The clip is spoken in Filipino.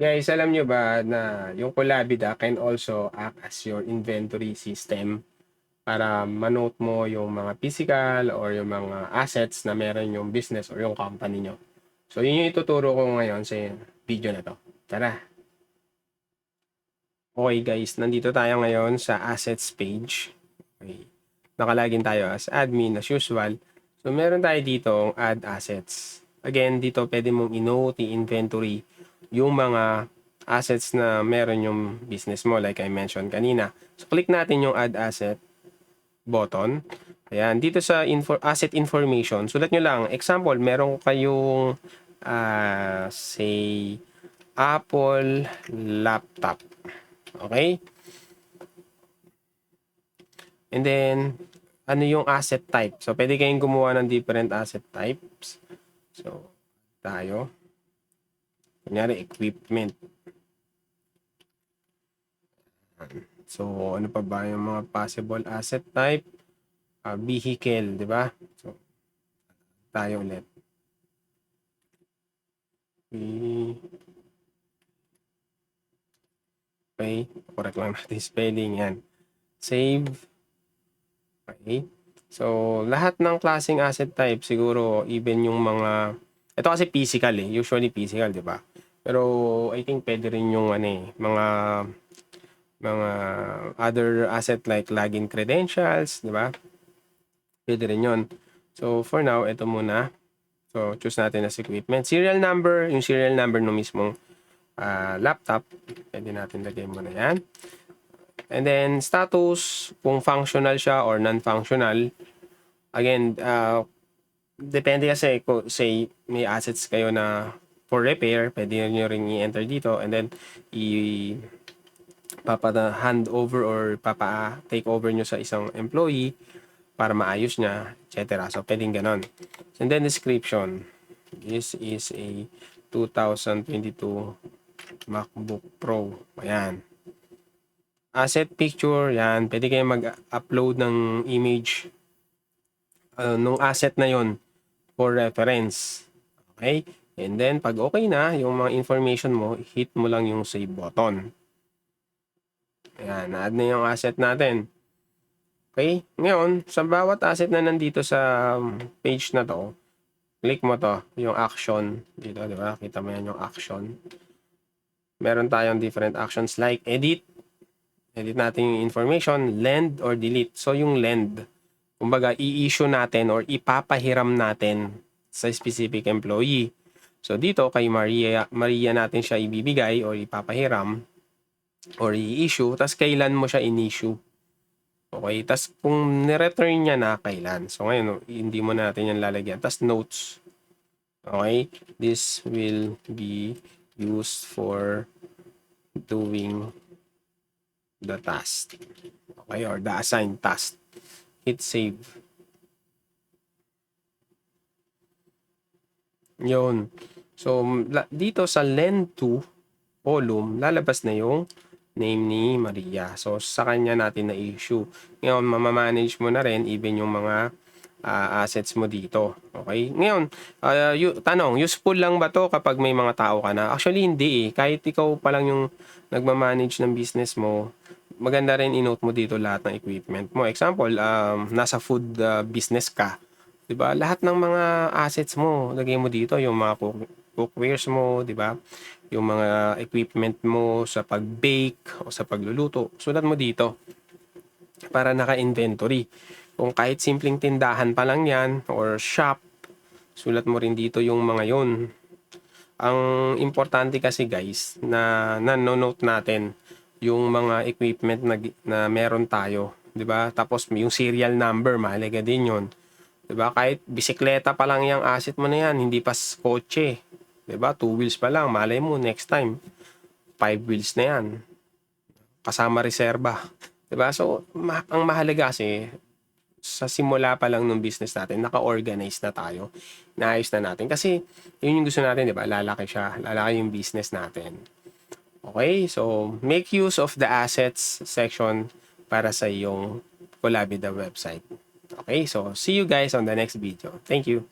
Guys, alam nyo ba na yung Colabida can also act as your inventory system para manote mo yung mga physical or yung mga assets na meron yung business or yung company nyo. So, yun yung ituturo ko ngayon sa video na to. Tara! Okay guys, nandito tayo ngayon sa assets page. Okay. Nakalagin tayo as admin as usual. So, meron tayo dito add assets. Again, dito pwede mong i-note, i-inventory yung mga assets na meron yung business mo like I mentioned kanina. So, click natin yung add asset button. Ayan, dito sa asset information, sulat nyo lang. Example, meron kayong say Apple laptop. Okay? And then, ano yung asset type? So, pwede kayong gumawa ng different asset types. So, tayo. Kunyari, equipment. So, ano pa ba yung mga possible asset type? Vehicle, di ba? So, tayo ulit. Okay, correct lang natin spelling yan. Save. Okay. So, lahat ng klaseng asset type, siguro, even yung mga, ito kasi physical usually physical, di ba? Pero, I think pwede rin yung mga other asset like login credentials, di ba? Pwede rin yun. So, for now, ito muna. So, choose natin as equipment. Serial number, yung serial number ng mismong laptop. Pwede natin lagay muna yan. And then, status, kung functional siya or non-functional. Again, depende kasi kung say may assets kayo na for repair, pwede nyo rin i-enter dito and then papa-hand over or papa-take over nyo sa isang employee para maayos niya, etc. So, pwedeng ganon. And then, description. This is a 2022 MacBook Pro. Ayan. Asset picture, yan. Pwede kayo mag-upload ng image nung asset na yon for reference. Okay? And then, pag okay na, yung mga information mo, hit mo lang yung save button. Ayan, na-add na yung asset natin. Okay? Ngayon, sa bawat asset na nandito sa page na to, click mo to, yung action. Dito, di ba? Kita mo yan yung action. Meron tayong different actions like edit. Edit natin yung information, lend or delete. So, yung lend, kumbaga, i-issue natin or ipapahiram natin sa specific employee. So, dito kay Maria natin siya ibibigay or ipapahiram or i-issue. Tapos, kailan mo siya in-issue. Okay? Tapos, kung ni-return niya na, kailan. So, ngayon, hindi mo natin yan lalagyan. Tapos, notes. Okay? This will be used for doing the task. Okay? Or the assigned task. Hit save. Yun. So, dito sa lend to column, lalabas na yung name ni Maria. So, sa kanya natin na-issue. Ngayon, mamamanage mo na rin even yung mga assets mo dito. Okay? Ngayon, tanong, useful lang ba to kapag may mga tao ka na? Actually, hindi Kahit ikaw pa lang yung nagmamanage ng business mo, maganda rin i-note mo dito lahat ng equipment mo. Example, nasa food business ka. 'Di ba? Lahat ng mga assets mo, lagay mo dito yung mga cookwares mo, 'di ba? Yung mga equipment mo sa pag-bake o sa pagluluto, sulat mo dito para naka-inventory. Kung kahit simpleng tindahan pa lang 'yan or shop, sulat mo rin dito yung mga 'yon. Ang importante kasi guys na nano-note natin yung mga equipment na meron tayo, 'di ba? Tapos yung serial number, mahalaga din 'yon. 'Di ba? Kahit bisikleta pa lang yung asset mo na yan, hindi pa kotse. 'Di ba? 2 wheels pa lang, malay mo next time 5 wheels na yan. Kasama reserba. 'Di ba? So, ang mahalaga kasi sa simula pa lang ng business natin, naka-organize na tayo. Naayos na natin kasi yun yung gusto natin, 'di ba? Lalaki siya, lalaki yung business natin. Okay? So, make use of the assets section para sa iyong Colabida website. Okay, so see you guys on the next video. Thank you.